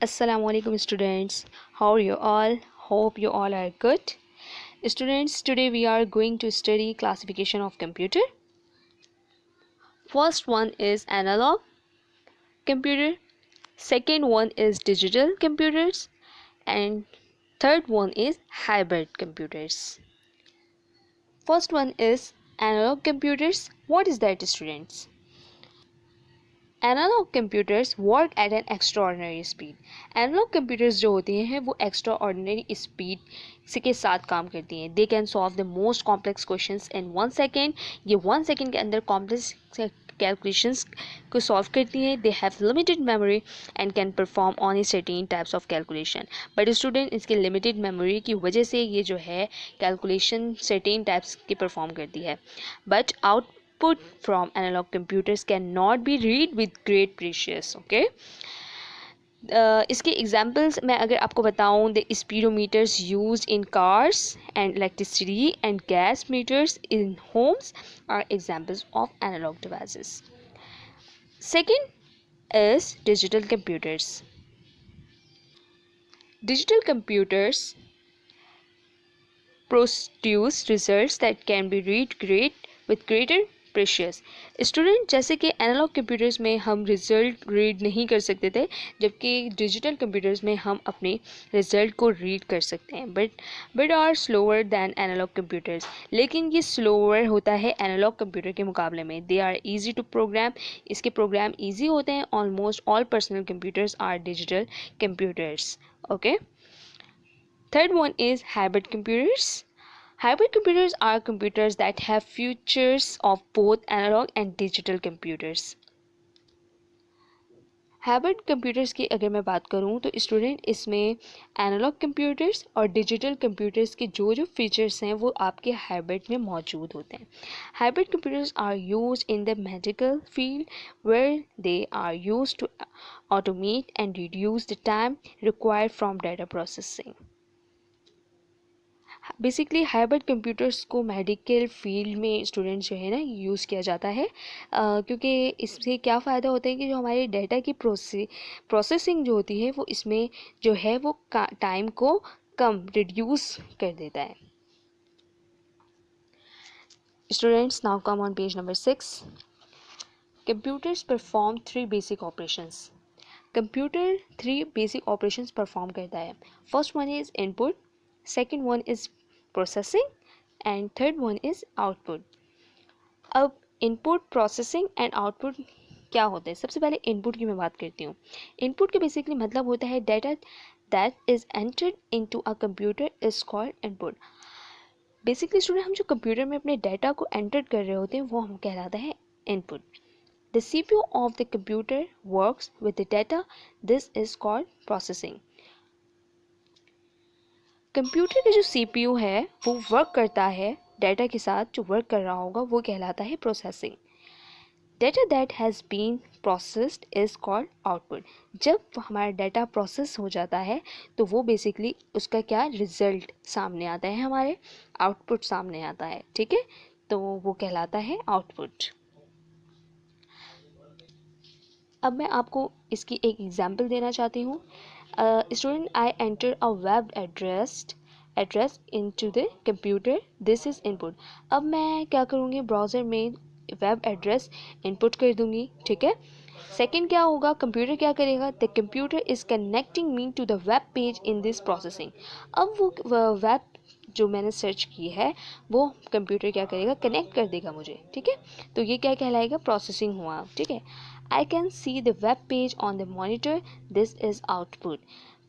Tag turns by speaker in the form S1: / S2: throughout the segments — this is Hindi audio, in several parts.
S1: Assalamualaikum students. How are you all? Hope you all are good. Students, today we are going to study classification of computer. First one is analog computer, second one is digital computers, and third one is hybrid computers. First one is analog computers. What is that, students? Analogue computers work at an extraordinary speed. Analogue computers जो होती हैं वो एक्स्ट्राऑर्डिनरी स्पीड के साथ काम करती हैं. They can solve the most complex questions in 1 second. ये 1 सेकेंड के अंदर कॉम्प्लेक्स कैलकुलेशंस को सॉल्व करती हैं. They have limited memory and can perform on certain types of calculation. But student, इसके लिमिटेड मेमोरी की वजह से ये जो है कैलकुलेशन सर्टेन टाइप्स की परफॉर्म करती है. But output from analog computers cannot be read with great precision. Okay, इसके एग्जांपल्स मैं अगर आपको बताऊं, the speedometers used in cars and electricity and gas meters in homes are examples of analogue devices. Second is digital computers. Digital computers produce results that can be read with greater precision. Student, जैसे कि एनालॉग कंप्यूटर्स में हम रिज़ल्ट रीड नहीं कर सकते थे, जबकि डिजिटल कंप्यूटर्स में हम अपने रिज़ल्ट को रीड कर सकते हैं. But are slower than analogue computers. लेकिन ये स्लोअर होता है एनालॉग कंप्यूटर के मुकाबले में. They are easy to program. इसके प्रोग्राम ईजी होते हैं. Almost all personal computers are digital computers. Okay. Third one is hybrid computers. Hybrid computers are computers that have features of both analog and digital computers. Hybrid computers की अगर मैं बात करूं तो स्टूडेंट, इसमें एनालॉग कंप्यूटर्स और डिजिटल कंप्यूटर्स के जो फीचर्स हैं वो आपके हाइब्रिड में मौजूद होते हैं. Hybrid computers are used in the medical field where they are used to automate and reduce the time required from data processing. Basically hybrid computers को मेडिकल फील्ड में स्टूडेंट जो है ना यूज़ किया जाता है, क्योंकि इससे क्या फ़ायदा होता है कि जो हमारे डाटा की प्रोसेसिंग जो होती है वो इसमें जो है वो टाइम को कम रिड्यूस कर देता है. Students, now come on page number 6. Computers perform 3 basic operations. Computer 3 basic operations perform करता है. First one is input, second one is processing and third one is output. अब इनपुट, प्रोसेसिंग एंड आउटपुट क्या होते हैं? सबसे पहले इनपुट की मैं बात करती हूँ. इनपुट के बेसिकली मतलब होता है data that is entered into a computer is called input. Basically student, हम जो कंप्यूटर में अपने डाटा को एंटर कर रहे होते हैं वो हम कहलाता है input. The CPU of the computer works with the data. This is called processing. Computer का जो CPU है वो वर्क करता है डाटा के साथ. जो वर्क कर रहा होगा वो कहलाता है processing. Data that has been processed is called output. जब हमारा डाटा प्रोसेस हो जाता है तो वो बेसिकली उसका क्या रिजल्ट सामने आता है, हमारे आउटपुट सामने आता है. ठीक है, तो वो कहलाता है आउटपुट. अब मैं आपको इसकी एक एग्जांपल देना चाहती हूँ. Student, I enter a web address into the computer. This is input. अब मैं क्या करूँगी, ब्राउज़र में वेब एड्रेस इनपुट कर दूँगी. ठीक है. सेकंड क्या होगा, कंप्यूटर क्या करेगा, the computer is connecting me to the web page in this processing. अब वो वेब जो मैंने सर्च की है वो कंप्यूटर क्या करेगा, कनेक्ट कर देगा मुझे. ठीक है, तो ये क्या कहलाएगा, प्रोसेसिंग हुआ. ठीक है. I can see the web page on the monitor. This is output.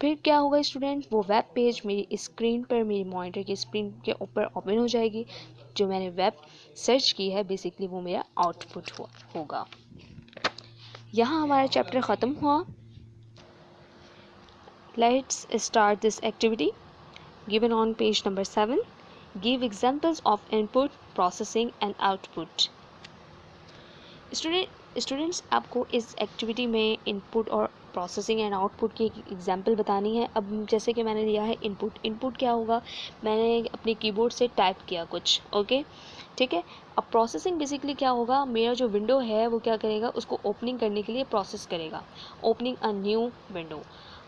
S1: फिर क्या होगा स्टूडेंट, वो वेब पेज मेरी स्क्रीन पर, मेरी मॉनिटर की स्क्रीन के ऊपर ओपन हो जाएगी. जो मैंने वेब सर्च की है बेसिकली वो मेरा आउटपुट होगा. यहाँ हमारा चैप्टर ख़त्म हुआ. Let's start this activity given on page number 7. Give examples of input, processing and output. Students, आपको इस एक्टिविटी में इनपुट और प्रोसेसिंग एंड आउटपुट की एग्जांपल बतानी है. अब जैसे कि मैंने दिया है इनपुट क्या होगा, मैंने अपने कीबोर्ड से टाइप किया कुछ. ओके, ठीक है. अब प्रोसेसिंग बेसिकली क्या होगा, मेरा जो विंडो है वो क्या करेगा, उसको ओपनिंग करने के लिए प्रोसेस करेगा. Opening a new window.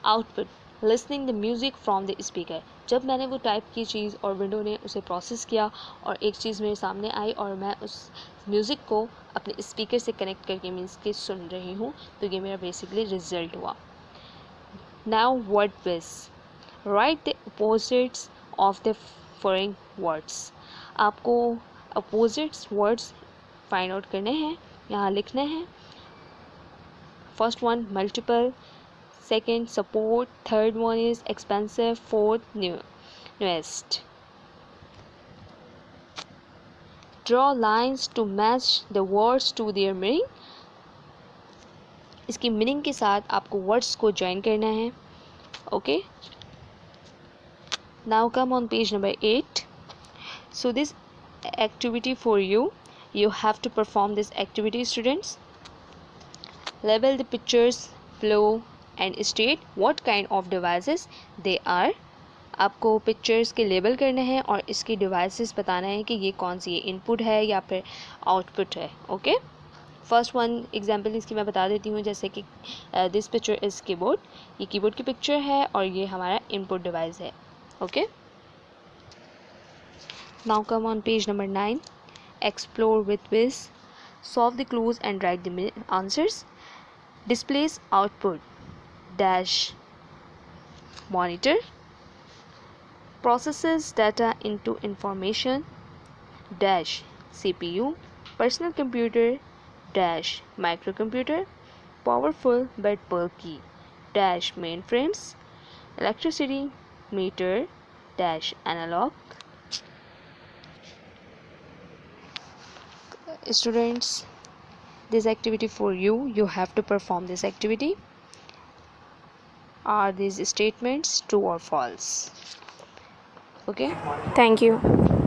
S1: Output, listening the music from the speaker, जब मैंने वो टाइप की चीज़ और विंडो ने उसे प्रोसेस किया और एक चीज़ मेरे सामने आई और मैं उस म्यूज़िक को अपने स्पीकर से कनेक्ट करके मीन्स कि सुन रही हूँ, तो ये मेरा बेसिकली रिजल्ट हुआ. Now word quiz, right the opposites of the following words. आपको अपोजिट्स वर्ड्स फाइंड आउट करने हैं, यहाँ लिखने हैं. First one multiple, second support, third one is expensive, fourth newest. Draw lines to match the words to their meaning. इसकी मीनिंग के साथ आपको वर्ड्स को ज्वाइन करना है. Okay, now come on page number 8. So this activity for you have to perform this activity, students. Label the pictures below and state what kind of devices they are. आपको पिक्चर्स के लेबल करने हैं और इसकी डिवाइसेस बताना है कि ये कौन सी है, इनपुट है या फिर आउटपुट है. ओके, फर्स्ट वन एग्जांपल इसकी मैं बता देती हूँ, जैसे कि दिस पिक्चर इज़ कीबोर्ड, ये कीबोर्ड की पिक्चर है और ये हमारा इनपुट डिवाइस है. Okay, now come on page number 9. Explore with whiz, solve the clues and write the answers. Displays output dash monitor, processes data into information dash CPU, personal computer dash microcomputer, powerful but bulky dash mainframes, electricity meter dash analog. Students, this activity for you have to perform this activity. Are these statements true or false? Okay,
S2: Thank you.